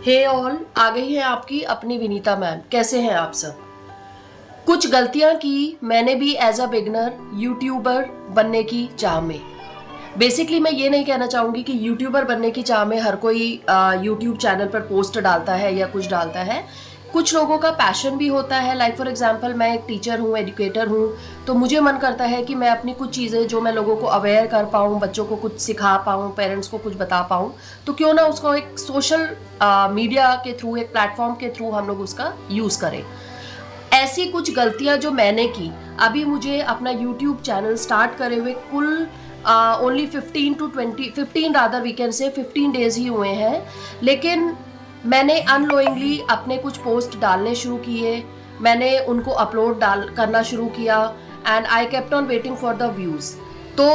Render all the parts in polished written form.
हे all, आ गई है आपकी अपनी विनीता मैम। कैसे हैं आप सब? कुछ गलतियां की मैंने भी एज अ बिगनर यूट्यूबर बनने की चाह में। बेसिकली मैं ये नहीं कहना चाहूंगी कि यूट्यूबर बनने की चाह में हर कोई यूट्यूब चैनल पर पोस्ट डालता है या कुछ डालता है। कुछ लोगों का पैशन भी होता है। लाइक फॉर एग्जांपल, मैं एक टीचर हूँ, एजुकेटर हूँ, तो मुझे मन करता है कि मैं अपनी कुछ चीज़ें जो मैं लोगों को अवेयर कर पाऊँ, बच्चों को कुछ सिखा पाऊँ, पेरेंट्स को कुछ बता पाऊँ, तो क्यों ना उसको एक सोशल मीडिया के थ्रू, एक प्लेटफॉर्म के थ्रू हम लोग उसका यूज़ करें। ऐसी कुछ गलतियां जो मैंने की, अभी मुझे अपना यूट्यूब चैनल स्टार्ट करे हुए कुल only 15 rather we can say 15 days ही हुए हैं। लेकिन मैंने अनलोइंगली अपने कुछ पोस्ट डालने शुरू किए, मैंने उनको अपलोड डाल करना शुरू किया and I kept on waiting for the views. तो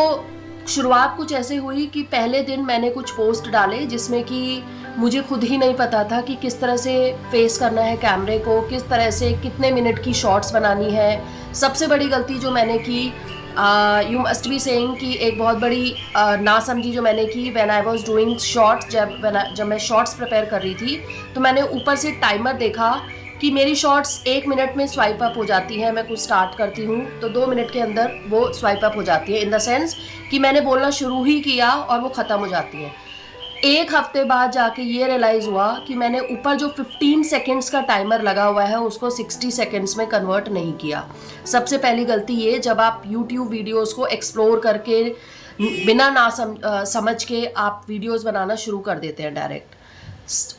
शुरुआत कुछ ऐसे हुई कि पहले दिन मैंने कुछ पोस्ट डाले जिसमें कि मुझे खुद ही नहीं पता था कि किस तरह से फेस करना है कैमरे को, किस तरह से कितने मिनट की शॉर्ट्स बनानी है। सबसे बड़ी गलती जो मैंने की, यू मस्ट बी सेइंग कि एक बहुत बड़ी ना समझी जो मैंने की when I was doing shorts. जब मैं शॉर्ट्स प्रिपेयर कर रही थी तो मैंने ऊपर से टाइमर देखा कि मेरी शॉर्ट्स 1 मिनट में स्वाइप अप हो जाती है। मैं कुछ स्टार्ट करती हूँ तो 2 मिनट के अंदर वो स्वाइप अप हो जाती है, इन द सेंस कि मैंने बोलना शुरू ही किया और वो ख़त्म हो जाती है। एक हफ्ते बाद जाके ये रियलाइज़ हुआ कि मैंने ऊपर जो 15 सेकेंड्स का टाइमर लगा हुआ है उसको 60 सेकेंड्स में कन्वर्ट नहीं किया। सबसे पहली गलती ये, जब आप यूट्यूब वीडियोस को एक्सप्लोर करके बिना ना समझ के आप वीडियोस बनाना शुरू कर देते हैं डायरेक्ट।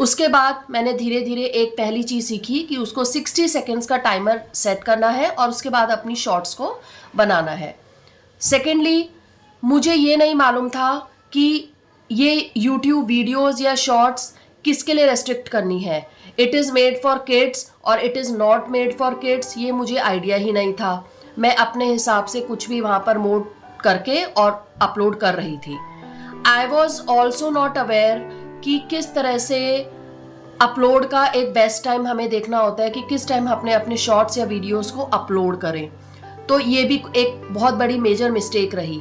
उसके बाद मैंने धीरे धीरे एक पहली चीज़ सीखी कि उसको 60 सेकेंड्स का टाइमर सेट करना है और उसके बाद अपनी शॉर्ट्स को बनाना है। सेकेंडली, मुझे ये नहीं मालूम था कि ये यूट्यूब वीडियोस या शॉर्ट्स किसके लिए रेस्ट्रिक्ट करनी है। It is made for kids और it is not made for kids, ये मुझे आइडिया ही नहीं था। मैं अपने हिसाब से कुछ भी वहाँ पर मोड करके और अपलोड कर रही थी। I was also not aware कि किस तरह से अपलोड का एक बेस्ट टाइम हमें देखना होता है कि किस टाइम अपने अपने शॉर्ट्स या वीडियोस को अपलोड करें। तो ये भी एक बहुत बड़ी मेजर मिस्टेक रही।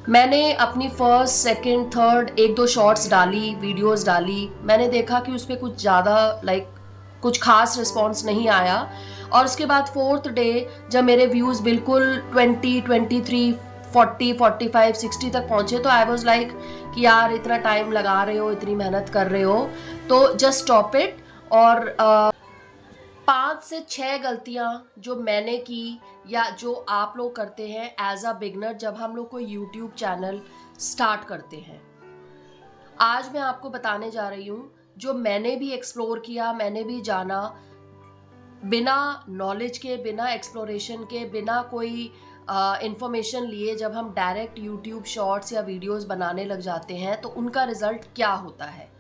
मैंने अपनी फर्स्ट, सेकंड, थर्ड एक दो शॉर्ट्स डाली, वीडियोस डाली। मैंने देखा कि उस पर कुछ ज़्यादा कुछ खास रिस्पॉन्स नहीं आया। और उसके बाद फोर्थ डे जब मेरे व्यूज़ बिल्कुल 20, 23, 40, 45, 60 तक पहुँचे तो आई वॉज लाइक कि यार इतना टाइम लगा रहे हो, इतनी मेहनत कर रहे हो, तो जस्ट स्टॉप इट। और 5 से 6 गलतियां जो मैंने की या जो आप लोग करते हैं एज अ बिगनर जब हम लोग कोई यूट्यूब चैनल स्टार्ट करते हैं, आज मैं आपको बताने जा रही हूँ। जो मैंने भी एक्सप्लोर किया, मैंने भी जाना, बिना नॉलेज के, बिना एक्सप्लोरेशन के, बिना कोई इंफॉर्मेशन लिए जब हम डायरेक्ट यूट्यूब शॉर्ट्स या वीडियोस बनाने लग जाते हैं तो उनका रिजल्ट क्या होता है।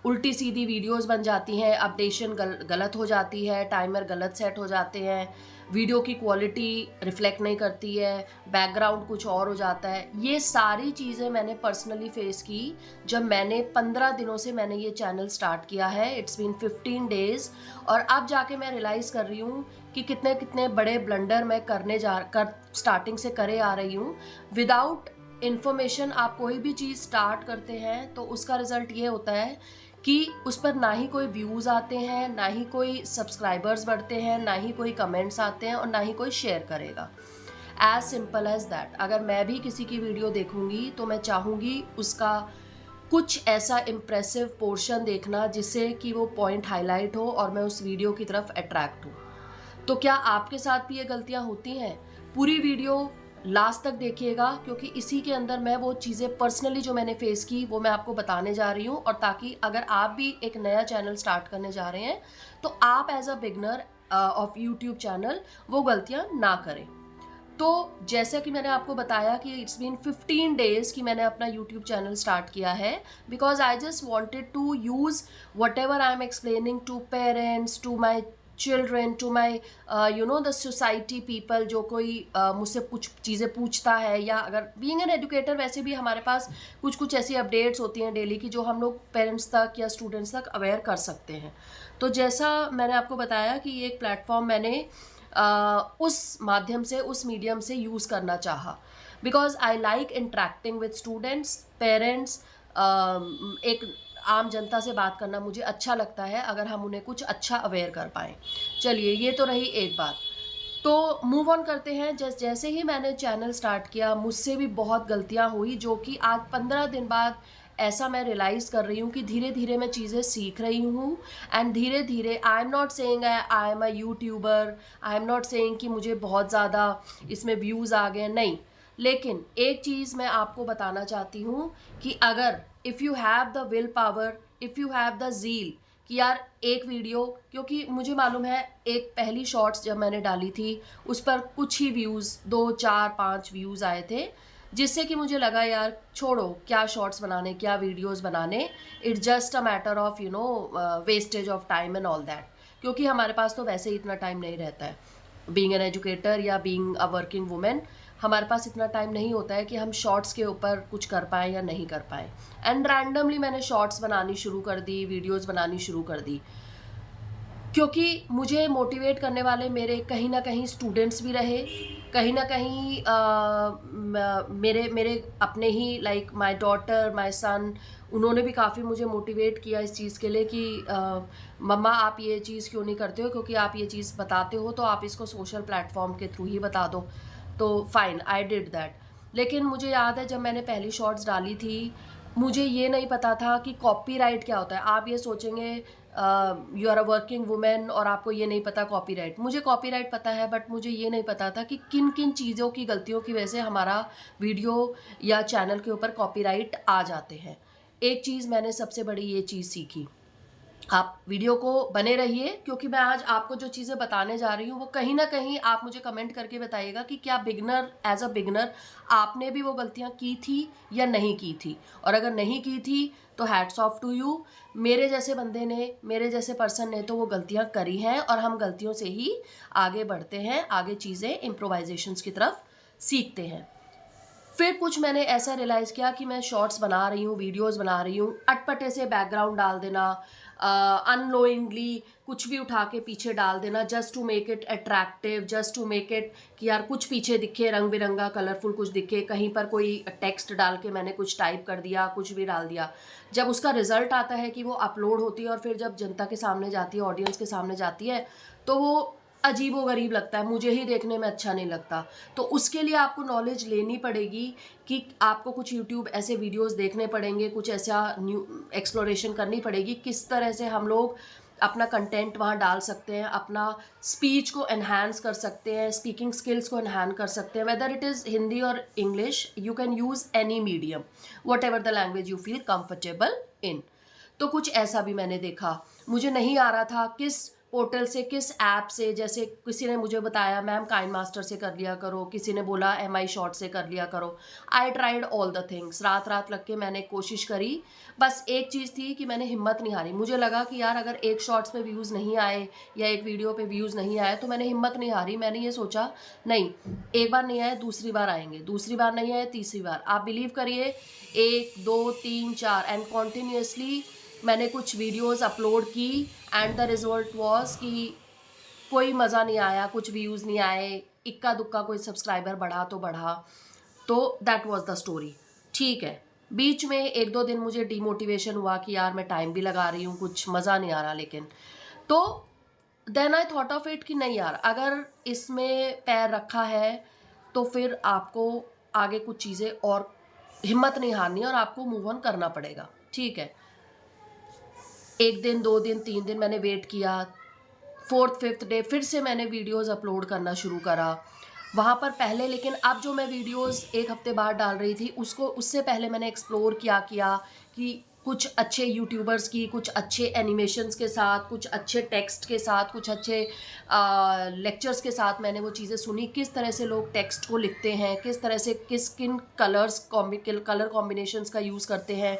उल्टी सीधी वीडियोस बन जाती हैं, अपडेशन गलत हो जाती है, टाइमर गलत सेट हो जाते हैं, वीडियो की क्वालिटी रिफ्लेक्ट नहीं करती है, बैकग्राउंड कुछ और हो जाता है। ये सारी चीज़ें मैंने पर्सनली फेस की जब मैंने 15 दिनों से मैंने ये चैनल स्टार्ट किया है। इट्स बीन 15 डेज और अब जाके मैं रियलाइज़ कर रही हूँ कि कितने कितने बड़े ब्लंडर मैं स्टार्टिंग से करे आ रही हूँ। विदाउट इन्फॉर्मेशन आप कोई भी चीज़ स्टार्ट करते हैं तो उसका रिजल्ट ये होता है कि उस पर ना ही कोई व्यूज़ आते हैं, ना ही कोई सब्सक्राइबर्स बढ़ते हैं, ना ही कोई कमेंट्स आते हैं और ना ही कोई शेयर करेगा। As simple as that. अगर मैं भी किसी की वीडियो देखूंगी तो मैं चाहूँगी उसका कुछ ऐसा इम्प्रेसिव पोर्शन देखना जिससे कि वो पॉइंट हाईलाइट हो और मैं उस वीडियो की तरफ अट्रैक्ट हूँ। तो क्या आपके साथ भी ये गलतियाँ होती हैं? पूरी वीडियो लास्ट तक देखिएगा क्योंकि इसी के अंदर मैं वो चीज़ें पर्सनली जो मैंने फेस की वो मैं आपको बताने जा रही हूँ, और ताकि अगर आप भी एक नया चैनल स्टार्ट करने जा रहे हैं तो आप as a beginner of YouTube channel वो गलतियाँ ना करें। तो जैसा कि मैंने आपको बताया कि इट्स बीन 15 डेज कि मैंने अपना यूट्यूब चैनल स्टार्ट किया है, because I just wanted to use whatever I am explaining to parents, to my children, to my the society people. जो कोई मुझसे कुछ चीज़ें पूछता है, या अगर बीइंग एन एजुकेटर वैसे भी हमारे पास कुछ कुछ ऐसी अपडेट्स होती हैं डेली की जो हम लोग पेरेंट्स तक या स्टूडेंट्स तक अवेयर कर सकते हैं। तो जैसा मैंने आपको बताया कि ये एक प्लेटफॉर्म मैंने उस माध्यम से, उस मीडियम से यूज़ करना चाहा, because I like interacting with students, parents. एक आम जनता से बात करना मुझे अच्छा लगता है, अगर हम उन्हें कुछ अच्छा अवेयर कर पाएँ। चलिए, ये तो रही एक बात। तो मूव ऑन करते हैं। जैसे ही मैंने चैनल स्टार्ट किया, मुझसे भी बहुत गलतियाँ हुई, जो कि आज 15 दिन बाद ऐसा मैं रियलाइज़ कर रही हूँ कि धीरे-धीरे मैं चीज़ें सीख रही हूँ। एंड धीरे-धीरे I am not saying I am a YouTuber, I am not saying कि मुझे बहुत ज़्यादा इसमें व्यूज़ आ गए, नहीं। लेकिन एक चीज़ मैं आपको बताना चाहती हूँ कि अगर if you have the will power, if you have the zeal कि यार एक वीडियो, क्योंकि मुझे मालूम है एक पहली शॉर्ट्स जब मैंने डाली थी उस पर कुछ ही व्यूज़, 2 4 5 व्यूज़ आए थे, जिससे कि मुझे लगा यार छोड़ो, क्या शॉर्ट्स बनाने, क्या वीडियोस बनाने, it's just a matter of wastage of time and all that. क्योंकि हमारे पास तो वैसे ही इतना टाइम नहीं रहता है, बीइंग एन एजुकेटर या बीइंग अ वर्किंग वुमेन, हमारे पास इतना टाइम नहीं होता है कि हम शॉर्ट्स के ऊपर कुछ कर पाएँ या नहीं कर पाएँ। एंड रैंडमली मैंने शॉर्ट्स बनानी शुरू कर दी, वीडियोस बनानी शुरू कर दी, क्योंकि मुझे मोटिवेट करने वाले मेरे कहीं न कहीं स्टूडेंट्स भी रहे, कहीं न कहीं मेरे मेरे अपने ही like my daughter, my son, उन्होंने भी काफ़ी मुझे मोटिवेट किया इस चीज़ के लिए कि मम्मा आप ये चीज़ क्यों नहीं करते हो? क्योंकि आप ये चीज़ बताते हो तो आप इसको सोशल प्लेटफ़ॉर्म के थ्रू ही बता दो। तो फाइन, आई डिड दैट। लेकिन मुझे याद है जब मैंने पहली शॉर्ट्स डाली थी, मुझे ये नहीं पता था कि कॉपीराइट क्या होता है। आप ये सोचेंगे you are a working women और आपको ये नहीं पता कॉपीराइट। मुझे कॉपीराइट पता है, बट मुझे ये नहीं पता था कि किन-किन चीज़ों की गलतियों की वजह से हमारा वीडियो या चैनल के ऊपर कॉपीराइट आ जाते हैं। एक चीज़ मैंने सबसे बड़ी ये चीज़ सीखी, आप वीडियो को बने रहिए, क्योंकि मैं आज आपको जो चीज़ें बताने जा रही हूँ वो कहीं न कहीं आप मुझे कमेंट करके बताइएगा कि क्या बिगिनर एज़ अ बिगिनर आपने भी वो गलतियाँ की थी या नहीं की थी? और अगर नहीं की थी तो हैट्स ऑफ टू यू। मेरे जैसे बंदे ने, मेरे जैसे पर्सन ने तो वो गलतियाँ करी हैं और हम गलतियों से ही आगे बढ़ते हैं, आगे चीज़ें इम्प्रोवाइज़ेशंस की तरफ सीखते हैं। फिर कुछ मैंने ऐसा रियलाइज़ किया कि मैं शॉर्ट्स बना रही हूँ, वीडियोज़ बना रही हूँ, अटपटे से बैकग्राउंड डाल देना, अननोइंगली कुछ भी उठा के पीछे डाल देना, just to make it attractive, just to make it कि यार कुछ पीछे दिखे, रंग बिरंगा कलरफुल कुछ दिखे, कहीं पर कोई टेक्स्ट डाल के मैंने कुछ टाइप कर दिया, कुछ भी डाल दिया। जब उसका रिजल्ट आता है कि वो अपलोड होती है और फिर जब जनता के सामने जाती है, ऑडियंस के सामने जाती है, तो वो अजीबो-गरीब लगता है, मुझे ही देखने में अच्छा नहीं लगता। तो उसके लिए आपको नॉलेज लेनी पड़ेगी कि आपको कुछ यूट्यूब ऐसे वीडियोज़ देखने पड़ेंगे, कुछ ऐसा न्यू एक्सप्लोरेशन करनी पड़ेगी, किस तरह से हम लोग अपना कंटेंट वहाँ डाल सकते हैं, अपना स्पीच को एनहांस कर सकते हैं, स्पीकिंग स्किल्स को एनहांस कर सकते हैं, वेदर इट इज़ हिंदी और English, you can use any medium, whatever the language you feel comfortable in. तो कुछ ऐसा भी मैंने देखा। मुझे नहीं आ रहा था किस पोर्टल से, किस ऐप से, जैसे किसी ने मुझे बताया मैम काइन मास्टर से कर लिया करो, किसी ने बोला एमआई शॉर्ट से कर लिया करो। I tried all the things, रात-रात लग के मैंने कोशिश करी। बस एक चीज़ थी कि मैंने हिम्मत नहीं हारी। मुझे लगा कि यार अगर एक शॉर्ट्स पे व्यूज़ नहीं आए या एक वीडियो पे व्यूज़ नहीं आए तो मैंने हिम्मत नहीं हारी। मैंने ये सोचा नहीं, एक बार नहीं आए दूसरी बार आएँगे, दूसरी बार नहीं आए तीसरी बार। आप बिलीव करिए 1, 2, 3, 4 एंड कंटीन्यूअसली मैंने कुछ वीडियोस अपलोड की एंड द रिजल्ट वाज कि कोई मज़ा नहीं आया, कुछ व्यूज़ नहीं आए, इक्का दुक्का कोई सब्सक्राइबर बढ़ा तो बढ़ा। तो दैट वाज द स्टोरी। ठीक है, बीच में 1-2 दिन मुझे डिमोटिवेशन हुआ कि यार मैं टाइम भी लगा रही हूँ, कुछ मज़ा नहीं आ रहा, लेकिन तो then I thought of it कि नहीं यार, अगर इसमें पैर रखा है तो फिर आपको आगे कुछ चीज़ें और हिम्मत नहीं हारनी और आपको मूव ऑन करना पड़ेगा। ठीक है, 1 दिन, 2 दिन, 3 दिन मैंने वेट किया, 4th-5th डे फिर से मैंने वीडियोज़ अपलोड करना शुरू करा। वहाँ पर पहले, लेकिन अब जो मैं वीडियोज़ 1 हफ़्ते बाद डाल रही थी, उससे पहले मैंने एक्सप्लोर किया कि कुछ अच्छे यूट्यूबर्स की, कुछ अच्छे एनिमेशंस के साथ, कुछ अच्छे टेक्स्ट के साथ, कुछ अच्छे लेक्चर्स के साथ मैंने वो चीज़ें सुनी, किस तरह से लोग टेक्स्ट को लिखते हैं, किस तरह से किन कलर कॉम्बिनेशंस का यूज़ करते हैं,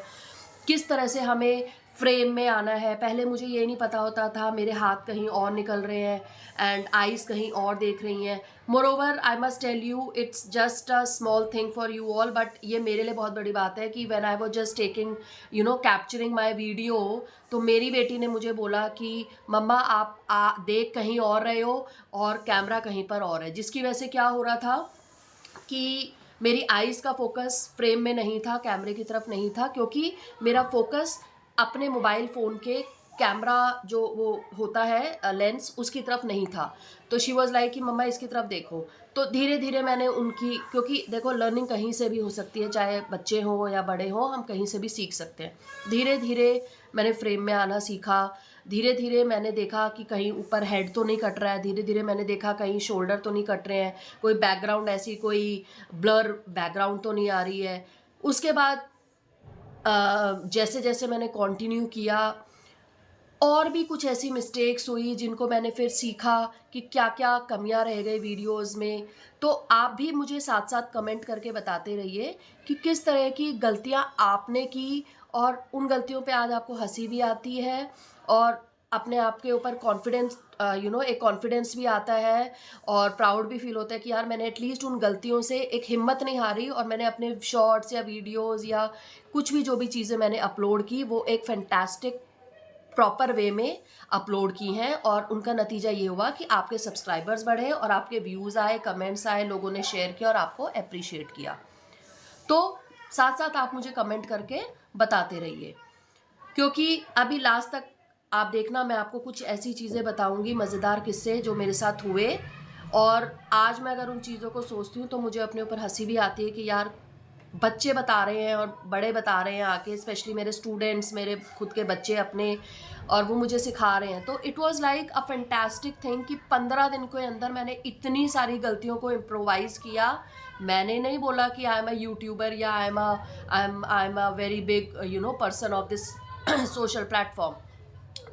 किस तरह से हमें फ्रेम में आना है। पहले मुझे ये नहीं पता होता था, मेरे हाथ कहीं और निकल रहे हैं एंड आईज़ कहीं और देख रही हैं। Moreover I must tell you it's just a small thing for you all, but ये मेरे लिए बहुत बड़ी बात है कि when I was just taking capturing my video, तो मेरी बेटी ने मुझे बोला कि मम्मा आप देख कहीं और रहे हो और कैमरा कहीं पर और है, जिसकी वजह से क्या हो रहा था कि मेरी आईज़ का फोकस फ्रेम में नहीं था, कैमरे की तरफ नहीं था, क्योंकि मेरा फोकस अपने मोबाइल फ़ोन के कैमरा जो वो होता है लेंस, उसकी तरफ नहीं था। तो शी वाज़ लाइक कि मम्मा इसकी तरफ देखो। तो धीरे धीरे मैंने उनकी, क्योंकि देखो लर्निंग कहीं से भी हो सकती है, चाहे बच्चे हों या बड़े हों, हम कहीं से भी सीख सकते हैं। धीरे धीरे मैंने फ्रेम में आना सीखा। धीरे धीरे मैंने देखा कि कहीं ऊपर हेड तो नहीं कट रहा है। धीरे धीरे मैंने देखा कहीं शोल्डर तो नहीं कट रहे हैं, कोई बैकग्राउंड ऐसी कोई ब्लर बैकग्राउंड तो नहीं आ रही है। उसके बाद जैसे जैसे मैंने कंटिन्यू किया, और भी कुछ ऐसी मिस्टेक्स हुई जिनको मैंने फिर सीखा कि क्या क्या कमियां रह गई वीडियोस में। तो आप भी मुझे साथ साथ कमेंट करके बताते रहिए कि किस तरह की गलतियां आपने की, और उन गलतियों पे आज आपको हंसी भी आती है और अपने आप के ऊपर कॉन्फिडेंस, एक कॉन्फिडेंस भी आता है, और प्राउड भी फील होता है कि यार मैंने एटलीस्ट उन गलतियों से एक हिम्मत नहीं हारी, और मैंने अपने शॉर्ट्स या वीडियोज़ या कुछ भी जो भी चीज़ें मैंने अपलोड की वो एक फैंटास्टिक प्रॉपर वे में अपलोड की हैं, और उनका नतीजा ये हुआ कि आपके सब्सक्राइबर्स बढ़े और आपके व्यूज़ आए, कमेंट्स आए, लोगों ने शेयर किया और आपको अप्रिशिएट किया। तो साथ साथ आप मुझे कमेंट करके बताते रहिए, क्योंकि अभी लास्ट तक आप देखना, मैं आपको कुछ ऐसी चीज़ें बताऊंगी, मज़ेदार किस्से जो मेरे साथ हुए। और आज मैं अगर उन चीज़ों को सोचती हूँ तो मुझे अपने ऊपर हंसी भी आती है कि यार बच्चे बता रहे हैं और बड़े बता रहे हैं आके, स्पेशली मेरे स्टूडेंट्स, मेरे खुद के बच्चे अपने, और वो मुझे सिखा रहे हैं। तो it was like a fantastic thing कि 15 दिन के अंदर मैंने इतनी सारी गलतियों को इम्प्रोवाइज किया। मैंने नहीं बोला कि आई एम अ यूट्यूबर या I am a very big person of this social platform.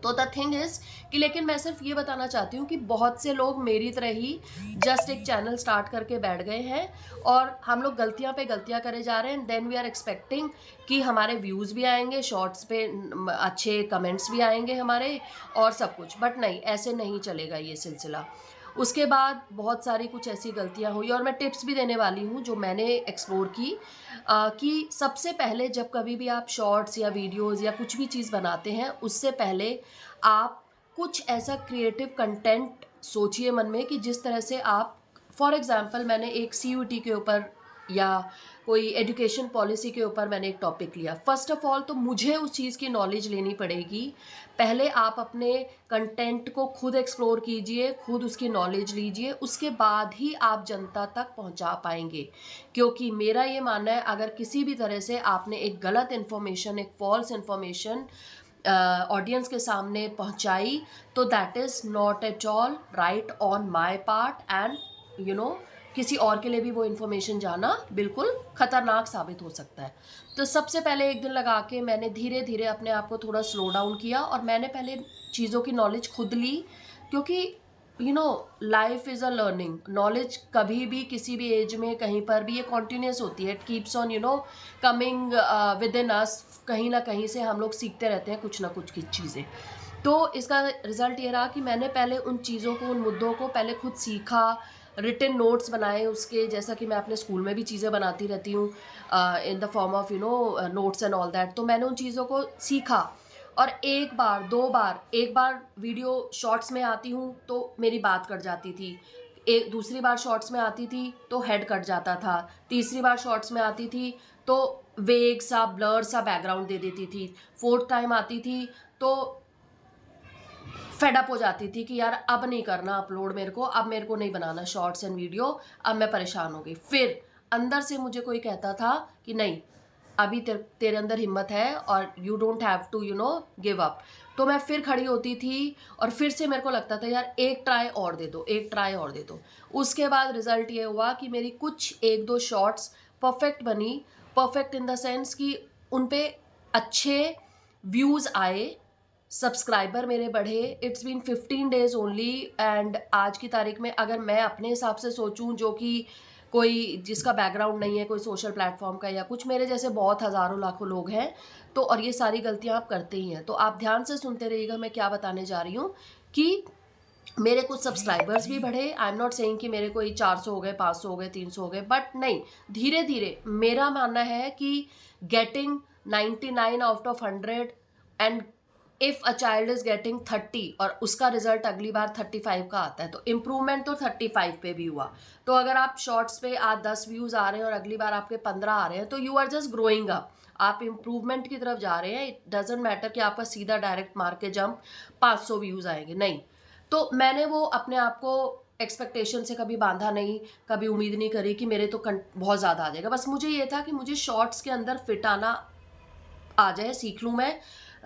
तो द थिंग इज़ कि, लेकिन मैं सिर्फ ये बताना चाहती हूँ कि बहुत से लोग मेरी तरह ही जस्ट एक चैनल स्टार्ट करके बैठ गए हैं, और हम लोग गलतियाँ पे गलतियाँ करे जा रहे हैं। देन वी आर एक्सपेक्टिंग कि हमारे व्यूज़ भी आएंगे, शॉर्ट्स पे अच्छे कमेंट्स भी आएंगे हमारे, और सब कुछ। बट नहीं, ऐसे नहीं चलेगा ये सिलसिला। उसके बाद बहुत सारी कुछ ऐसी गलतियाँ हुई, और मैं टिप्स भी देने वाली हूँ जो मैंने एक्सप्लोर की, कि सबसे पहले जब कभी भी आप शॉर्ट्स या वीडियोज़ या कुछ भी चीज़ बनाते हैं, उससे पहले आप कुछ ऐसा क्रिएटिव कंटेंट सोचिए मन में कि जिस तरह से आप, फॉर एग्जांपल मैंने एक CUET के ऊपर या कोई एजुकेशन पॉलिसी के ऊपर मैंने एक टॉपिक लिया। फर्स्ट ऑफ ऑल तो मुझे उस चीज़ की नॉलेज लेनी पड़ेगी। पहले आप अपने कंटेंट को खुद एक्सप्लोर कीजिए, खुद उसकी नॉलेज लीजिए, उसके बाद ही आप जनता तक पहुंचा पाएंगे। क्योंकि मेरा ये मानना है, अगर किसी भी तरह से आपने एक गलत इन्फॉर्मेशन, एक फॉल्स इन्फॉर्मेशन ऑडियंस के सामने पहुंचाई, तो that is not at all right on my part, and किसी और के लिए भी वो इन्फॉर्मेशन जाना बिल्कुल ख़तरनाक साबित हो सकता है। तो सबसे पहले एक दिन लगा के मैंने धीरे धीरे अपने आप को थोड़ा स्लो डाउन किया, और मैंने पहले चीज़ों की नॉलेज खुद ली, क्योंकि life is a learning. Knowledge कभी भी किसी भी एज में कहीं पर भी ये कॉन्टीन्यूस होती है। It keeps on coming with in अस। कहीं ना कहीं से हम लोग सीखते रहते हैं कुछ ना कुछ की चीज़ें। तो इसका रिजल्ट ये रहा कि मैंने पहले उन चीज़ों को, उन मुद्दों को पहले खुद सीखा, रिटन नोट्स बनाए उसके, जैसा कि मैं अपने स्कूल में भी चीज़ें बनाती रहती हूँ in the form of notes and all that. तो मैंने उन चीज़ों को सीखा, और एक बार, दो बार, एक बार वीडियो शॉर्ट्स में आती हूँ तो मेरी बात कट जाती थी, एक दूसरी बार शॉर्ट्स में आती थी तो हेड कट जाता था, तीसरी बार शॉर्ट्स में आती थी तो वेग सा, ब्लर सा बैकग्राउंड दे देती थी, फोर्थ टाइम आती थी तो फेडअप हो जाती थी कि यार अब नहीं करना अपलोड मेरे को, अब मेरे को नहीं बनाना शॉर्ट्स एंड वीडियो, अब मैं परेशान हो गई। फिर अंदर से मुझे कोई कहता था कि नहीं, अभी तेरे अंदर हिम्मत है और you don't have to give up. तो मैं फिर खड़ी होती थी, और फिर से मेरे को लगता था यार एक ट्राई और दे दो, एक ट्राई और दे दो। उसके बाद रिजल्ट ये हुआ कि मेरी कुछ एक दो शॉर्ट्स परफेक्ट बनी। परफेक्ट इन द सेंस कि उन पे अच्छे व्यूज़ आए, सब्सक्राइबर मेरे बढ़े। It's been 15 days only, and आज की तारीख में अगर मैं अपने हिसाब से सोचूं, जो कि कोई जिसका बैकग्राउंड नहीं है कोई सोशल प्लेटफॉर्म का या कुछ, मेरे जैसे बहुत हज़ारों लाखों लोग हैं, तो और ये सारी गलतियां आप करते ही हैं। तो आप ध्यान से सुनते रहिएगा मैं क्या बताने जा रही हूँ, कि मेरे कुछ सब्सक्राइबर्स भी बढ़े। आई एम नॉट सेइंग कि मेरे कोई 400 हो गए, 500 हो गए, 300 हो गए, बट नहीं, धीरे धीरे मेरा मानना है कि getting 99 out of 100 and if a child is getting 30 और उसका रिजल्ट अगली बार 35 का आता है, तो इम्प्रूवमेंट तो 35 पे भी हुआ। तो अगर आप शॉर्ट्स पे आज 10 व्यूज आ रहे हैं और अगली बार आपके 15 आ रहे हैं, तो you are just growing up, आप इम्प्रूवमेंट की तरफ जा रहे हैं। इट डजेंट मैटर कि आपका सीधा डायरेक्ट मार के जंप 500 व्यूज आएंगे, नहीं। तो मैंने वो अपने आप को एक्सपेक्टेशन से कभी बांधा नहीं, कभी उम्मीद नहीं करी कि मेरे तो बहुत ज़्यादा आ जाएगा। बस मुझे ये था कि मुझे शॉर्ट्स के अंदर फिट आना आ जाए, सीख लूँ मैं,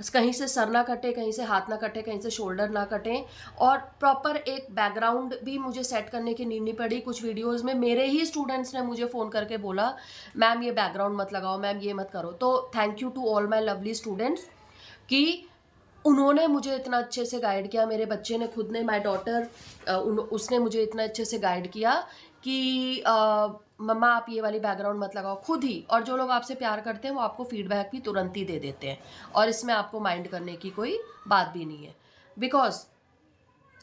कहीं से सर ना कटे, कहीं से हाथ ना कटे, कहीं से शोल्डर ना कटें, और प्रॉपर एक बैकग्राउंड भी मुझे सेट करने की नीड नहीं पड़ी। कुछ वीडियोस में मेरे ही स्टूडेंट्स ने मुझे फ़ोन करके बोला, मैम ये बैकग्राउंड मत लगाओ, मैम ये मत करो। तो thank you to all my lovely students कि उन्होंने मुझे इतना अच्छे से गाइड किया। मेरे बच्चे ने खुद ने, माय डॉटर, उसने मुझे इतना अच्छे से गाइड किया कि मम्मा आप ये वाली बैकग्राउंड मत लगाओ, खुद ही। और जो लोग आपसे प्यार करते हैं वो आपको फीडबैक भी तुरंत ही दे देते हैं, और इसमें आपको माइंड करने की कोई बात भी नहीं है। बिकॉज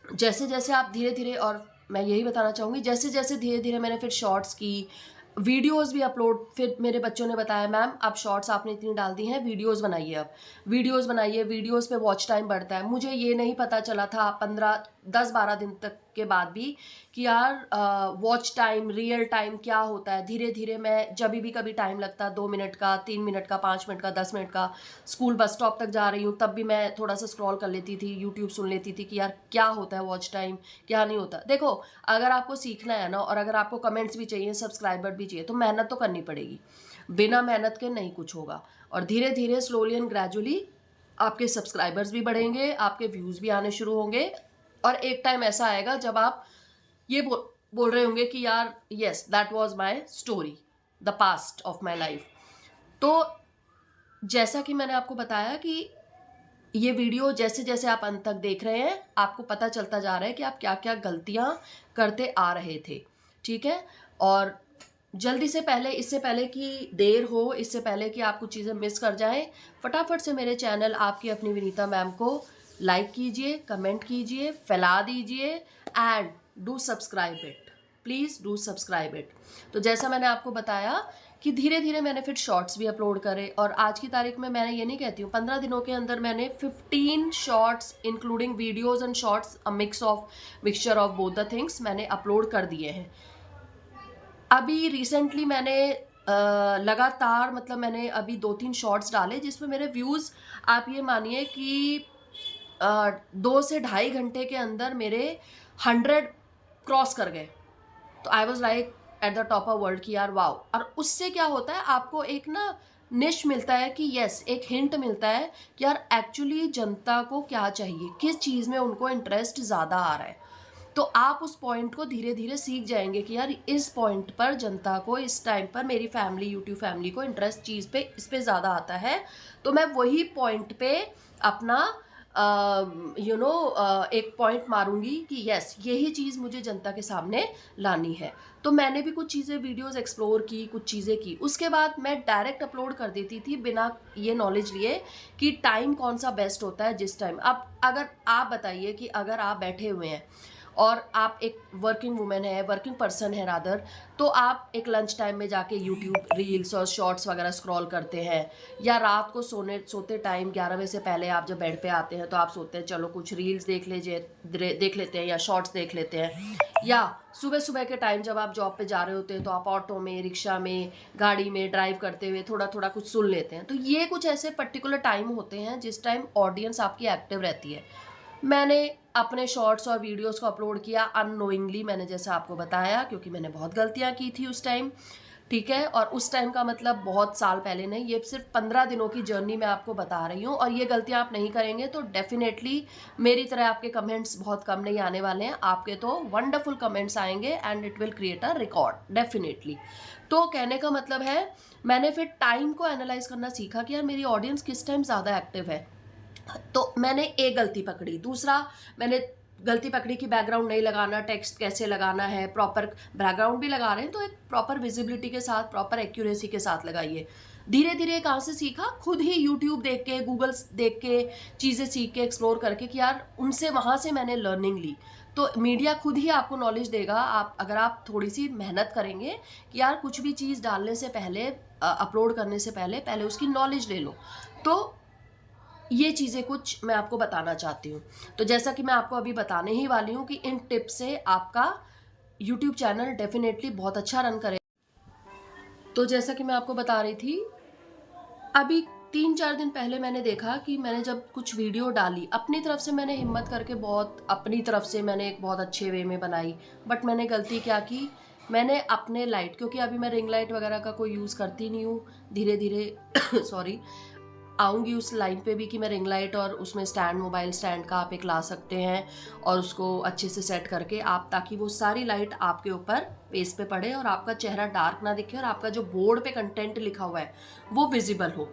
जैसे जैसे आप धीरे धीरे, और मैं यही बताना चाहूँगी, जैसे जैसे धीरे धीरे मैंने फिर शॉर्ट्स की, वीडियोस भी अपलोड, फिर मेरे बच्चों ने बताया मैम अब शॉर्ट्स आपने इतनी डाल दी हैं, वीडियोस बनाइए, अब वीडियोस बनाइए, वीडियोस पे वॉच टाइम बढ़ता है। मुझे ये नहीं पता चला था 10-12 दिन तक के बाद भी कि यार वॉच टाइम, रियल टाइम क्या होता है। धीरे धीरे मैं जब भी कभी टाइम लगता, 2 मिनट का, 3 मिनट का, 5 मिनट का, 10 मिनट का, स्कूल बस स्टॉप तक जा रही हूँ तब भी मैं थोड़ा सा स्क्रॉल कर लेती थी, यूट्यूब सुन लेती थी कि यार क्या होता है वॉच टाइम, क्या नहीं होता। देखो अगर आपको सीखना है ना, और अगर आपको कमेंट्स भी चाहिए, सब्सक्राइबर भी चाहिए, तो मेहनत तो करनी पड़ेगी। बिना मेहनत के नहीं कुछ होगा। और धीरे धीरे, स्लोली एंड ग्रेजुअली आपके सब्सक्राइबर्स भी बढ़ेंगे, आपके व्यूज़ भी आने शुरू होंगे, और एक टाइम ऐसा आएगा जब आप ये बोल रहे होंगे कि यार yes that was my story, the past of my life. तो जैसा कि मैंने आपको बताया कि ये वीडियो जैसे जैसे आप अंत तक देख रहे हैं, आपको पता चलता जा रहा है कि आप क्या क्या गलतियां करते आ रहे थे, ठीक है। और जल्दी से पहले, इससे पहले कि देर हो, इससे पहले कि आप कुछ चीज़ें मिस कर जाएं, फटाफट से मेरे चैनल आपकी अपनी विनीता मैम को लाइक कीजिए, कमेंट कीजिए, फैला दीजिए, and do subscribe it, please do subscribe it. तो जैसा मैंने आपको बताया कि धीरे धीरे मैंने फिर शॉर्ट्स भी अपलोड करे, और आज की तारीख में मैंने ये नहीं कहती हूँ, 15 दिनों के अंदर मैंने 15 shorts including videos and shorts, a mixture of both the things, मैंने अपलोड कर दिए हैं। अभी रिसेंटली मैंने लगातार, मतलब मैंने अभी 2-3 शॉर्ट्स डाले जिसमें मेरे व्यूज़, आप ये मानिए कि 2 से ढाई घंटे के अंदर मेरे 100 क्रॉस कर गए। तो I was like at the top of world कि यार वाओ। और उससे क्या होता है, आपको एक ना निश मिलता है कि यस, एक हिंट मिलता है कि यार एक्चुअली जनता को क्या चाहिए, किस चीज़ में उनको इंटरेस्ट ज़्यादा आ रहा है। तो आप उस पॉइंट को धीरे धीरे सीख जाएंगे कि यार इस पॉइंट पर जनता को, इस टाइम पर मेरी फैमिली, यूट्यूब फैमिली को इंटरेस्ट चीज़ पे, इस पे ज़्यादा आता है, तो मैं वही पॉइंट पे अपना एक पॉइंट मारूंगी कि यस यही चीज़ मुझे जनता के सामने लानी है। तो मैंने भी कुछ चीज़ें, वीडियोस एक्सप्लोर की, कुछ चीज़ें की, उसके बाद मैं डायरेक्ट अपलोड कर देती थी बिना ये नॉलेज लिए कि टाइम कौन सा बेस्ट होता है जिस टाइम। अब अगर आप बताइए कि अगर आप बैठे हुए हैं और आप एक वर्किंग वुमेन है, वर्किंग पर्सन है रादर, तो आप एक लंच टाइम में जाके यूट्यूब रील्स और शॉर्ट्स वगैरह स्क्रॉल करते हैं, या रात को सोते टाइम 11 बजे से पहले आप जब बेड पे आते हैं तो आप सोते हैं चलो कुछ रील्स देख लेते हैं या शॉर्ट्स देख लेते हैं, या सुबह सुबह के टाइम जब आप जॉब पे जा रहे होते हैं तो आप ऑटो में, रिक्शा में, गाड़ी में ड्राइव करते हुए थोड़ा थोड़ा कुछ सुन लेते हैं। तो ये कुछ ऐसे पर्टिकुलर टाइम होते हैं जिस टाइम ऑडियंस आपकी एक्टिव रहती है। मैंने अपने शॉर्ट्स और वीडियोस को अपलोड किया अननोइंगली, मैंने जैसा आपको बताया, क्योंकि मैंने बहुत गलतियां की थी उस टाइम, ठीक है। और उस टाइम का मतलब बहुत साल पहले नहीं, ये सिर्फ 15 दिनों की जर्नी मैं आपको बता रही हूँ। और ये गलतियां आप नहीं करेंगे तो डेफिनेटली मेरी तरह आपके कमेंट्स बहुत कम नहीं आने वाले हैं, आपके तो वंडरफुल कमेंट्स आएंगे, and it will create a record definitely. तो कहने का मतलब है, मैंने फिर टाइम को एनालाइज करना सीखा कि यार मेरी ऑडियंस किस टाइम ज़्यादा एक्टिव है। तो मैंने एक गलती पकड़ी, दूसरा मैंने गलती पकड़ी कि बैकग्राउंड नहीं लगाना, टेक्स्ट कैसे लगाना है, प्रॉपर बैकग्राउंड भी लगा रहे हैं तो एक प्रॉपर विजिबिलिटी के साथ, प्रॉपर एक्यूरेसी के साथ लगाइए। धीरे धीरे कहाँ से सीखा, खुद ही यूट्यूब देख के, गूगल देख के, चीज़ें सीख के, एक्सप्लोर करके कि यार उनसे, वहाँ से मैंने लर्निंग ली। तो मीडिया खुद ही आपको नॉलेज देगा, आप अगर आप थोड़ी सी मेहनत करेंगे कि यार कुछ भी चीज़ डालने से पहले, अपलोड करने से पहले उसकी नॉलेज ले लो। तो ये चीज़ें कुछ मैं आपको बताना चाहती हूँ। तो जैसा कि मैं आपको अभी बताने ही वाली हूँ कि इन टिप्स से आपका यूट्यूब चैनल डेफिनेटली बहुत अच्छा रन करे। तो जैसा कि मैं आपको बता रही थी, अभी 3-4 दिन पहले मैंने देखा कि मैंने जब कुछ वीडियो डाली, अपनी तरफ से मैंने हिम्मत करके बहुत अपनी तरफ से मैंने एक बहुत अच्छे वे में बनाई, बट मैंने गलती क्या की, मैंने अपने लाइट, क्योंकि अभी मैं रिंग लाइट वगैरह का कोई यूज़ करती नहीं हूँ, धीरे-धीरे सॉरी आऊँगी उस लाइन पे भी कि मैं रिंग लाइट और उसमें स्टैंड, मोबाइल स्टैंड का आप एक ला सकते हैं और उसको अच्छे से सेट करके आप, ताकि वो सारी लाइट आपके ऊपर फेस पे पड़े और आपका चेहरा डार्क ना दिखे और आपका जो बोर्ड पे कंटेंट लिखा हुआ है वो विजिबल हो।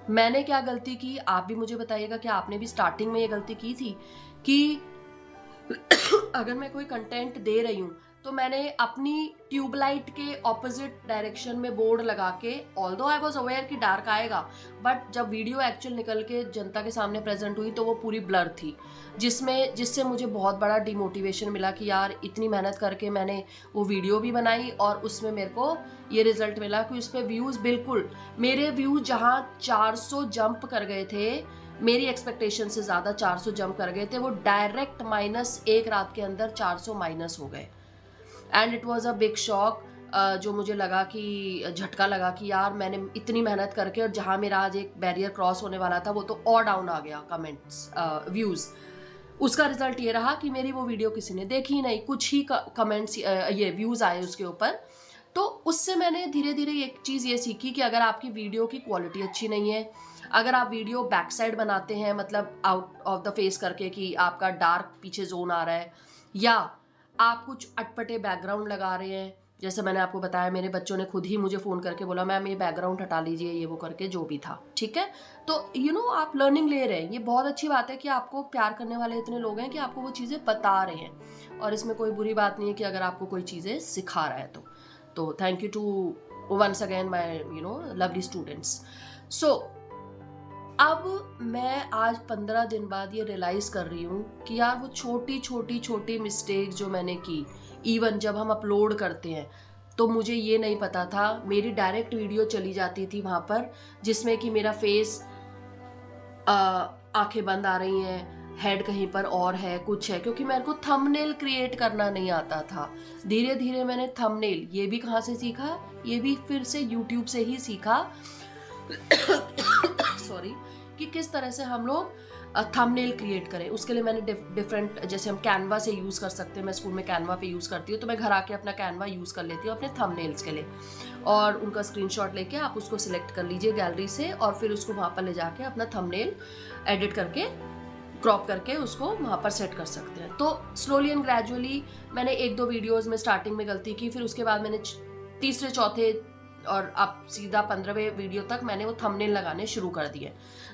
मैंने क्या गलती की, आप भी मुझे बताइएगा कि आपने भी स्टार्टिंग में ये गलती की थी कि अगर मैं कोई कंटेंट दे रही हूँ तो मैंने अपनी ट्यूबलाइट के ऑपोजिट डायरेक्शन में बोर्ड लगा के, ऑल्दो आई वॉज अवेयर कि डार्क आएगा, बट जब वीडियो एक्चुअल निकल के जनता के सामने प्रेजेंट हुई तो वो पूरी ब्लर थी, जिससे मुझे बहुत बड़ा डिमोटिवेशन मिला कि यार इतनी मेहनत करके मैंने वो वीडियो भी बनाई और उसमें मेरे को ये रिजल्ट मिला कि उस पर व्यूज़, बिल्कुल मेरे व्यूज़ जहाँ 400 जंप कर गए थे, मेरी एक्सपेक्टेशन से ज़्यादा 400 जंप कर गए थे, वो डायरेक्ट माइनस एक रात के अंदर 400 माइनस हो गए। And it was a big shock, जो मुझे लगा कि झटका लगा कि यार मैंने इतनी मेहनत करके और जहाँ मेरा आज एक बैरियर क्रॉस होने वाला था वो तो और डाउन आ गया कमेंट्स, व्यूज़। उसका रिजल्ट ये रहा कि मेरी वो वीडियो किसी ने देखी ही नहीं, कुछ ही कमेंट्स, ये व्यूज़ आए उसके ऊपर। तो उससे मैंने धीरे धीरे एक चीज़ ये सीखी कि अगर आपकी वीडियो की क्वालिटी अच्छी नहीं है, अगर आप वीडियो बैक साइड बनाते हैं, मतलब आउट ऑफ द फेस करके कि आपका डार्क पीछे जोन आ रहा है, या आप कुछ अटपटे बैकग्राउंड लगा रहे हैं, जैसे मैंने आपको बताया मेरे बच्चों ने खुद ही मुझे फ़ोन करके बोला मैम ये बैकग्राउंड हटा लीजिए, ये वो करके जो भी था, ठीक है। तो आप लर्निंग ले रहे हैं, ये बहुत अच्छी बात है कि आपको प्यार करने वाले इतने लोग हैं कि आपको वो चीज़ें बता रहे हैं, और इसमें कोई बुरी बात नहीं है कि अगर आपको कोई चीज़ें सिखा रहा है तो thank you to once again my lovely students. सो अब मैं आज 15 दिन बाद ये रियलाइज़ कर रही हूँ कि यार वो छोटी मिस्टेक जो मैंने की, इवन जब हम अपलोड करते हैं तो मुझे ये नहीं पता था, मेरी डायरेक्ट वीडियो चली जाती थी वहाँ पर जिसमें कि मेरा फेस, आंखें बंद आ रही हैं, हेड कहीं पर और है, कुछ है, क्योंकि मेरे को थंबनेल क्रिएट करना नहीं आता था। धीरे धीरे मैंने थंबनेल, ये भी कहाँ से सीखा, ये भी फिर से यूट्यूब से ही सीखा सॉरी, कि किस तरह से हम लोग थंबनेल क्रिएट करें। उसके लिए मैंने डिफरेंट, जैसे हम कैनवा से यूज़ कर सकते हैं, मैं स्कूल में कैनवा पे यूज़ करती हूँ, तो मैं घर आके अपना कैनवा यूज़ कर लेती हूँ अपने थंबनेल्स के लिए, और उनका स्क्रीनशॉट लेके आप उसको सिलेक्ट कर लीजिए गैलरी से और फिर उसको वहाँ पर ले जाके अपना थंबनेल एडिट करके, क्रॉप करके उसको वहाँ पर सेट कर सकते हैं। तो स्लोली एंड ग्रेजुअली मैंने 1-2 वीडियोज़ में स्टार्टिंग में गलती की, फिर उसके बाद मैंने तीसरे चौथे और अब सीधा 15वें वीडियो तक मैंने वो थंबनेल लगाने शुरू कर दिए।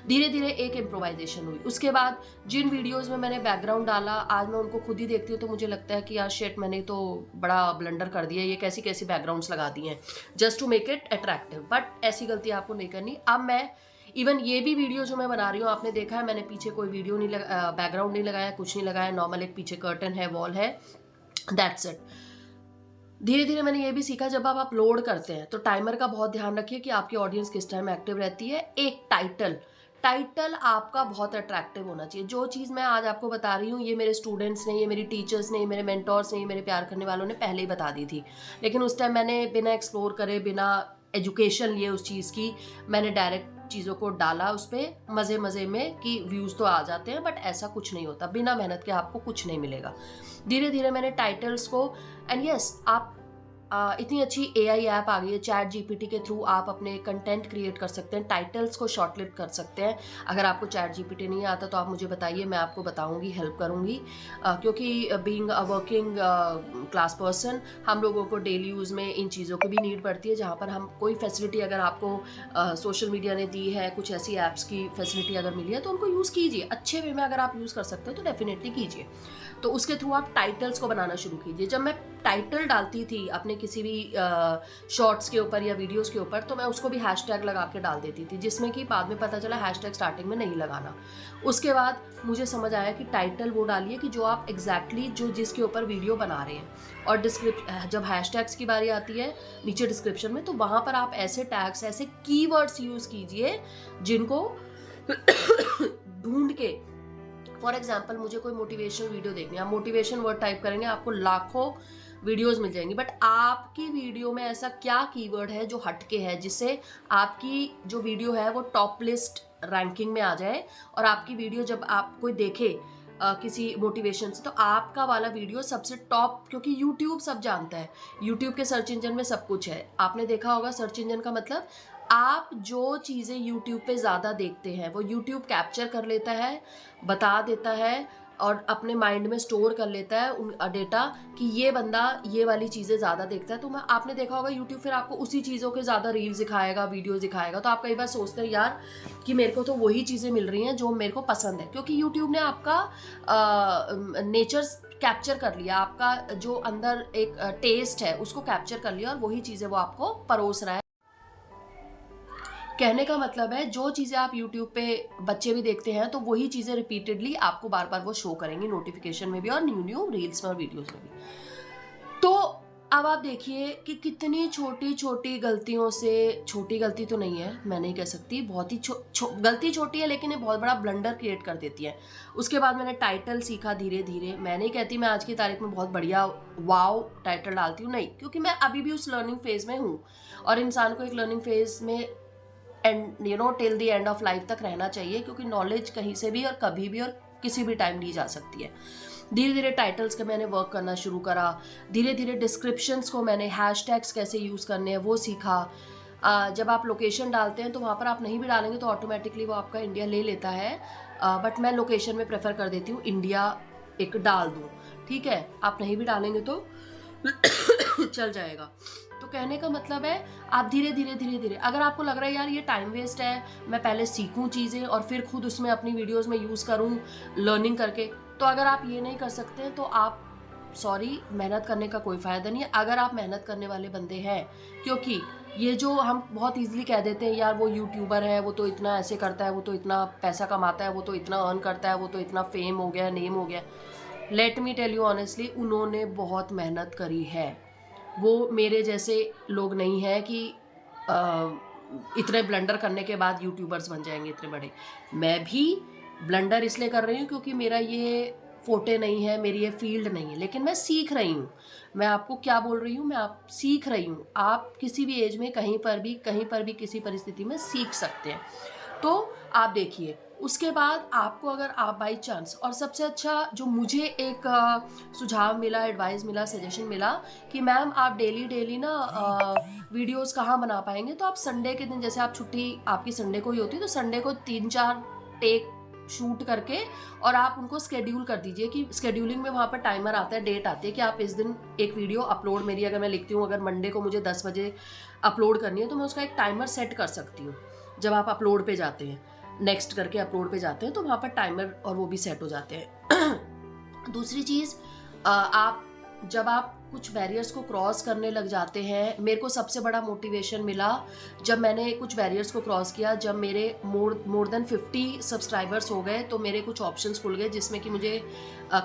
धीरे धीरे एक इम्प्रोवाइजेशन हुई। उसके बाद जिन वीडियोस में मैंने बैकग्राउंड डाला, आज मैं उनको खुद ही देखती हूँ तो मुझे लगता है कि यार शिट, मैंने तो बड़ा ब्लंडर कर दिया, ये कैसी कैसी बैकग्राउंड्स लगा दी हैं just to make it attractive. But ऐसी गलती आपको नहीं करनी। अब मैं इवन ये भी वीडियो जो मैं बना रही हूँ, आपने देखा है मैंने पीछे कोई वीडियो नहीं बैकग्राउंड नहीं लगाया, कुछ नहीं लगाया, नॉर्मल एक पीछे कर्टन है, वॉल है, दैट्स इट। धीरे धीरे मैंने ये भी सीखा, जब आप अपलोड करते हैं तो टाइमर का बहुत ध्यान रखिए कि आपकी ऑडियंस किस टाइम एक्टिव रहती है। एक टाइटल आपका बहुत अट्रैक्टिव होना चाहिए। जो चीज़ मैं आज आपको बता रही हूँ, ये मेरे स्टूडेंट्स ने, ये मेरी टीचर्स ने, ये मेरे मेंटोर्स ने, ये मेरे प्यार करने वालों ने पहले ही बता दी थी, लेकिन उस टाइम मैंने बिना एक्सप्लोर करे, बिना एजुकेशन लिए उस चीज़ की, मैंने डायरेक्ट चीज़ों को डाला उस पर मज़े मज़े में कि व्यूज़ तो आ जाते हैं, बट ऐसा कुछ नहीं होता, बिना मेहनत के आपको कुछ नहीं मिलेगा। धीरे धीरे मैंने टाइटल्स को, एंड यस, आप इतनी अच्छी AI ऐप आ गई है, चैट GPT के थ्रू आप अपने कंटेंट क्रिएट कर सकते हैं, टाइटल्स को शॉर्टलिस्ट कर सकते हैं। अगर आपको चैट GPT नहीं आता तो आप मुझे बताइए, मैं आपको बताऊंगी, हेल्प करूंगी, क्योंकि being a working class person, हम लोगों को डेली यूज़ में इन चीज़ों की भी नीड पड़ती है। जहाँ पर हम कोई फैसिलिटी अगर आपको सोशल मीडिया ने दी है, कुछ ऐसी ऐप्स की फैसिलिटी अगर मिली है तो उनको यूज़ कीजिए, अच्छे वे में अगर आप यूज़ कर सकते हो तो डेफिनेटली कीजिए। तो उसके थ्रू आप टाइटल्स को बनाना शुरू कीजिए। जब मैं टाइटल डालती थी अपने किसी भी शॉर्ट्स के ऊपर या वीडियोस के ऊपर, तो मैं उसको भी हैशटैग लगा के डाल देती थी, जिसमें कि बाद में पता चला हैशटैग स्टार्टिंग में नहीं लगाना। उसके बाद मुझे समझ आया कि टाइटल वो डालिए कि जो आप एग्जैक्टली जो जिसके ऊपर वीडियो बना रहे हैं, और जब हैशटैग्स की बारी आती है नीचे डिस्क्रिप्शन में, तो वहाँ पर आप ऐसे टैग्स, ऐसे कीवर्ड्स यूज़ कीजिए जिनको ढूंढ के, फॉर एग्जाम्पल मुझे कोई मोटिवेशनल वीडियो देखनी है, आप मोटिवेशन वर्ड टाइप करेंगे आपको लाखों वीडियोस मिल जाएंगी, बट आपकी वीडियो में ऐसा क्या कीवर्ड है जो हटके है जिससे आपकी जो वीडियो है वो टॉप लिस्ट रैंकिंग में आ जाए, और आपकी वीडियो जब आप कोई देखे किसी मोटिवेशन से, तो आपका वाला वीडियो सबसे टॉप, क्योंकि यूट्यूब सब जानता है, यूट्यूब के सर्च इंजन में सब कुछ है। आपने देखा होगा सर्च इंजन का मतलब, आप जो चीज़ें यूट्यूब पे ज़्यादा देखते हैं वो यूट्यूब कैप्चर कर लेता है, बता देता है और अपने माइंड में स्टोर कर लेता है उन डेटा कि ये बंदा ये वाली चीज़ें ज़्यादा देखता है। तो आपने देखा होगा यूट्यूब फिर आपको उसी चीज़ों के ज़्यादा रील्स दिखाएगा, वीडियोस दिखाएगा। तो आप कई बार सोचते हैं यार कि मेरे को तो वही चीज़ें मिल रही हैं जो मेरे को पसंद है, क्योंकि यूट्यूब ने आपका नेचर कैप्चर कर लिया, आपका जो अंदर एक टेस्ट है उसको कैप्चर कर लिया और वही चीज़ें वो आपको परोस रहा है। कहने का मतलब है जो चीज़ें आप YouTube पे बच्चे भी देखते हैं तो वही चीज़ें रिपीटेडली आपको बार बार वो शो करेंगी नोटिफिकेशन में भी और न्यू रील्स में और वीडियोस में भी। तो अब आप देखिए कि कितनी छोटी छोटी गलतियों से, छोटी गलती तो नहीं है मैं नहीं कह सकती, बहुत ही गलती छोटी है लेकिन ये बहुत बड़ा ब्लंडर क्रिएट कर देती है। उसके बाद मैंने टाइटल सीखा धीरे धीरे। मैं नहीं कहती मैं आज की तारीख में बहुत बढ़िया वाव टाइटल डालती हूँ, नहीं, क्योंकि मैं अभी भी उस लर्निंग फेज में हूँ और इंसान को एक लर्निंग फेज में and till the end of life तक रहना चाहिए, क्योंकि नॉलेज कहीं से भी और कभी भी और किसी भी टाइम ली जा सकती है। धीरे धीरे टाइटल्स का मैंने वर्क करना शुरू करा, धीरे धीरे डिस्क्रिप्शंस को मैंने, हैशटैग्स कैसे यूज़ करने हैं वो सीखा। जब आप लोकेशन डालते हैं तो वहाँ पर आप नहीं भी डालेंगे तो ऑटोमेटिकली वो आपका इंडिया ले लेता है, बट मैं लोकेशन में प्रेफर कर देती हूँ इंडिया एक डाल दूँ, ठीक है, आप नहीं भी डालेंगे तो चल जाएगा। तो कहने का मतलब है आप धीरे धीरे अगर आपको लग रहा है यार ये टाइम वेस्ट है, मैं पहले सीखूं चीज़ें और फिर खुद उसमें अपनी वीडियोस में यूज़ करूं लर्निंग करके, तो अगर आप ये नहीं कर सकते तो आप सॉरी, मेहनत करने का कोई फ़ायदा नहीं है। अगर आप मेहनत करने वाले बंदे हैं, क्योंकि ये जो हम बहुत ईजिली कह देते हैं यार वो यूट्यूबर है, वो तो इतना ऐसे करता है, वो तो इतना पैसा कमाता है, वो तो इतना अर्न करता है, वो तो इतना फेम हो गया, नेम हो गया। Let me tell you honestly, उन्होंने बहुत मेहनत करी है। वो मेरे जैसे लोग नहीं हैं कि इतने ब्लंडर करने के बाद यूट्यूबर्स बन जाएंगे इतने बड़े। मैं भी ब्लंडर इसलिए कर रही हूँ क्योंकि मेरा ये फोटे नहीं है, मेरी ये फील्ड नहीं है, लेकिन मैं सीख रही हूँ। मैं आपको क्या बोल रही हूँ, मैं आप सीख रही हूँ। आप किसी भी एज में कहीं पर भी किसी परिस्थिति में सीख सकते हैं। तो आप देखिए, उसके बाद आपको अगर आप बाई चांस, और सबसे अच्छा जो मुझे एक सुझाव मिला, एडवाइस मिला, सजेशन मिला कि मैम आप डेली ना वीडियोस कहाँ बना पाएंगे, तो आप संडे के दिन, जैसे आप छुट्टी आपकी संडे को ही होती है, तो संडे को 3-4 टेक शूट करके और आप उनको स्केड्यूल कर दीजिए कि स्केड्यूलिंग में वहाँ पर टाइमर आता है, डेट आती है कि आप इस दिन एक वीडियो अपलोड, मेरी अगर मैं लिखती हूँ अगर मंडे को मुझे 10 बजे अपलोड करनी है तो मैं उसका एक टाइमर सेट कर सकती हूँ। जब आप अपलोड पे जाते हैं, नेक्स्ट करके अपलोड पे जाते हैं तो वहाँ पर टाइमर और वो भी सेट हो जाते हैं। दूसरी चीज़, जब आप कुछ बैरियर्स को क्रॉस करने लग जाते हैं, मेरे को सबसे बड़ा मोटिवेशन मिला जब मैंने कुछ बैरियर्स को क्रॉस किया, जब मेरे मोर देन 50 सब्सक्राइबर्स हो गए तो मेरे कुछ ऑप्शंस खुल गए, जिसमें कि मुझे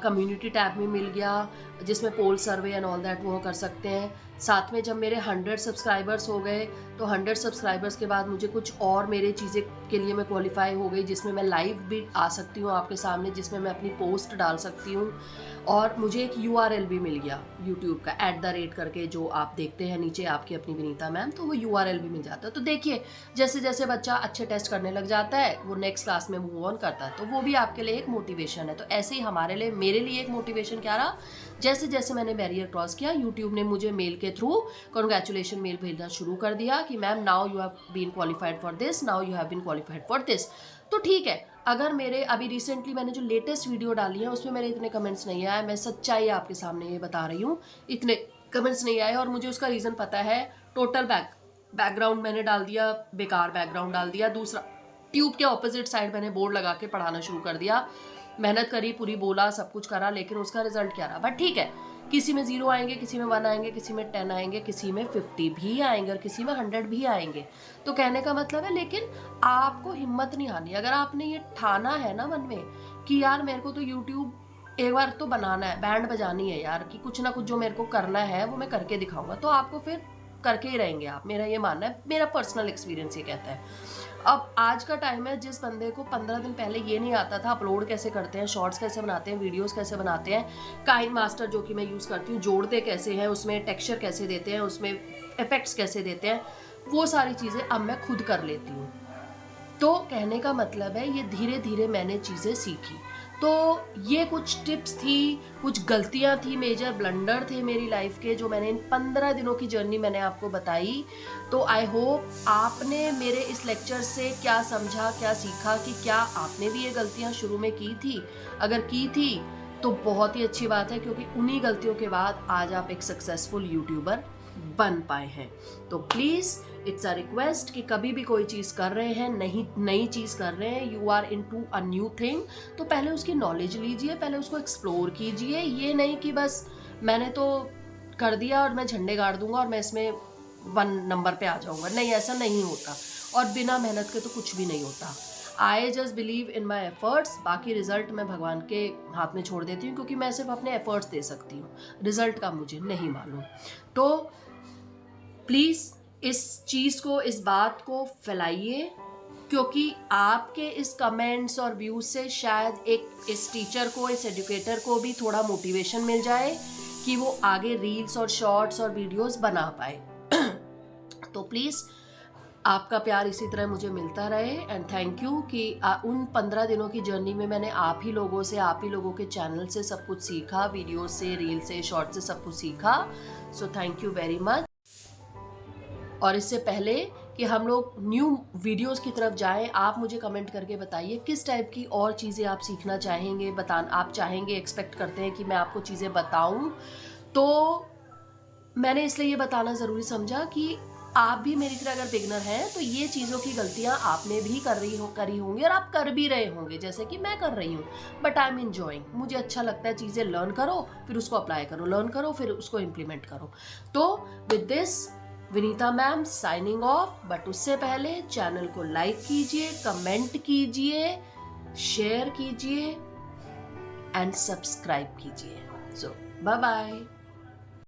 कम्युनिटी टैब में मिल गया, जिसमें पोल सर्वे एंड ऑल दैट वो कर सकते हैं। साथ में जब मेरे 100 सब्सक्राइबर्स हो गए तो 100 सब्सक्राइबर्स के बाद मुझे कुछ और मेरे चीज़ें के लिए मैं क्वालिफाई हो गई, जिसमें मैं लाइव भी आ सकती हूँ आपके सामने, जिसमें मैं अपनी पोस्ट डाल सकती हूँ, और मुझे एक URL भी मिल गया यूट्यूब का @ करके, जो आप देखते हैं नीचे आपकी अपनी विनीता मैम, तो वो URL भी मिल जाता है। तो देखिए, जैसे जैसे बच्चा अच्छे टेस्ट करने लग जाता है वो नेक्स्ट क्लास में मूव ऑन करता है, तो वो भी आपके लिए एक मोटिवेशन है। तो ऐसे ही हमारे लिए, मेरे लिए एक मोटिवेशन क्या रहा, जैसे जैसे मैंने बैरियर क्रॉस किया, यूट्यूब ने मुझे मेल के थ्रू कॉन्ग्रेचुलेशन मेल भेजना शुरू कर दिया कि ma'am now you have been qualified for this, now you have been qualified for this. तो ठीक है, अगर मेरे अभी रिसेंटली मैंने जो लेटेस्ट वीडियो डाली है उसमें मेरे इतने कमेंट्स नहीं आए, मैं सच्चाई आपके सामने ये बता रही हूँ, इतने कमेंट्स नहीं आए, और मुझे उसका रीज़न पता है। टोटल बैकग्राउंड मैंने डाल दिया, बेकार बैकग्राउंड डाल दिया। दूसरा, ट्यूब के ऑपोजिट साइड मैंने बोर्ड लगा के पढ़ाना शुरू कर दिया, मेहनत करी, पूरी बोला, सब कुछ करा, लेकिन उसका रिजल्ट क्या रहा। बट ठीक है, किसी में 0 आएंगे, किसी में 1 आएंगे, किसी में 10 आएंगे, किसी में 50 भी आएंगे और किसी में 100 भी आएंगे। तो कहने का मतलब है, लेकिन आपको हिम्मत नहीं हारनी। अगर आपने ये ठाना है ना मन में कि यार मेरे को तो यूट्यूब एक बार तो बनाना है, बैंड बजानी है यार, कि कुछ ना कुछ जो मेरे को करना है वो मैं करके दिखाऊंगा, तो आपको फिर करके ही रहेंगे आप, मेरा ये मानना है, मेरा पर्सनल एक्सपीरियंस ये कहता है। अब आज का टाइम है, जिस बंदे को 15 दिन पहले ये नहीं आता था अपलोड कैसे करते हैं, शॉर्ट्स कैसे बनाते हैं, वीडियोस कैसे बनाते हैं, काइन मास्टर जो कि मैं यूज़ करती हूँ, जोड़ते कैसे हैं, उसमें टेक्सचर कैसे देते हैं, उसमें इफेक्ट्स कैसे देते हैं, वो सारी चीज़ें अब मैं खुद कर लेती हूँ। तो कहने का मतलब है ये धीरे धीरे मैंने चीज़ें सीखी। तो ये कुछ टिप्स थी, कुछ गलतियाँ थी, मेजर ब्लंडर थे मेरी लाइफ के, जो मैंने इन 15 दिनों की जर्नी मैंने आपको बताई। तो आई होप आपने मेरे इस लेक्चर से क्या समझा, क्या सीखा, कि क्या आपने भी ये गलतियाँ शुरू में की थी। अगर की थी तो बहुत ही अच्छी बात है, क्योंकि उन्हीं गलतियों के बाद आज आप एक सक्सेसफुल यूट्यूबर बन पाए हैं। तो प्लीज़ इट्स अ रिक्वेस्ट कि कभी भी कोई चीज़ कर रहे हैं, नई चीज़ कर रहे हैं, you are into a new thing, तो पहले उसकी नॉलेज लीजिए, पहले उसको एक्सप्लोर कीजिए। ये नहीं कि बस मैंने तो कर दिया और मैं झंडे गाड़ दूंगा और मैं इसमें 1 नंबर पे आ जाऊंगा। नहीं, ऐसा नहीं होता, और बिना मेहनत के तो कुछ भी नहीं होता। I just believe in my efforts, बाकी रिजल्ट मैं भगवान के हाथ में छोड़ देती हूँ, क्योंकि मैं सिर्फ अपने एफर्ट्स दे सकती हूँ, रिजल्ट का मुझे नहीं मालूम। तो प्लीज़ इस चीज़ को, इस बात को फैलाइए, क्योंकि आपके इस कमेंट्स और व्यूज से शायद इस टीचर को, इस एजुकेटर को भी थोड़ा मोटिवेशन मिल जाए कि वो आगे रील्स और शॉर्ट्स और वीडियोस बना पाए। तो प्लीज़ आपका प्यार इसी तरह मुझे मिलता रहे, एंड थैंक यू कि उन 15 दिनों की जर्नी में मैंने आप ही लोगों से, आप ही लोगों के चैनल से सब कुछ सीखा, वीडियो से, रील से, शॉर्ट से सब कुछ सीखा। So thank you very much. और इससे पहले कि हम लोग न्यू वीडियोस की तरफ जाएं, आप मुझे कमेंट करके बताइए किस टाइप की और चीज़ें आप सीखना चाहेंगे, आप चाहेंगे, एक्सपेक्ट करते हैं कि मैं आपको चीज़ें बताऊं। तो मैंने इसलिए ये बताना ज़रूरी समझा कि आप भी मेरी तरह अगर बिगनर हैं तो ये चीज़ों की गलतियां आपने भी करी होंगी, और आप कर भी रहे होंगे जैसे कि मैं कर रही हूँ। बट आई एम इंजॉइंग, मुझे अच्छा लगता है चीज़ें लर्न करो, फिर उसको अप्लाई करो, लर्न करो, फिर उसको इम्प्लीमेंट करो। तो with this Vinita ma'am signing off. But उससे पहले चैनल को लाइक कीजिए, कमेंट कीजिए, शेयर कीजिए एंड सब्सक्राइब कीजिए। सो बाय बाय।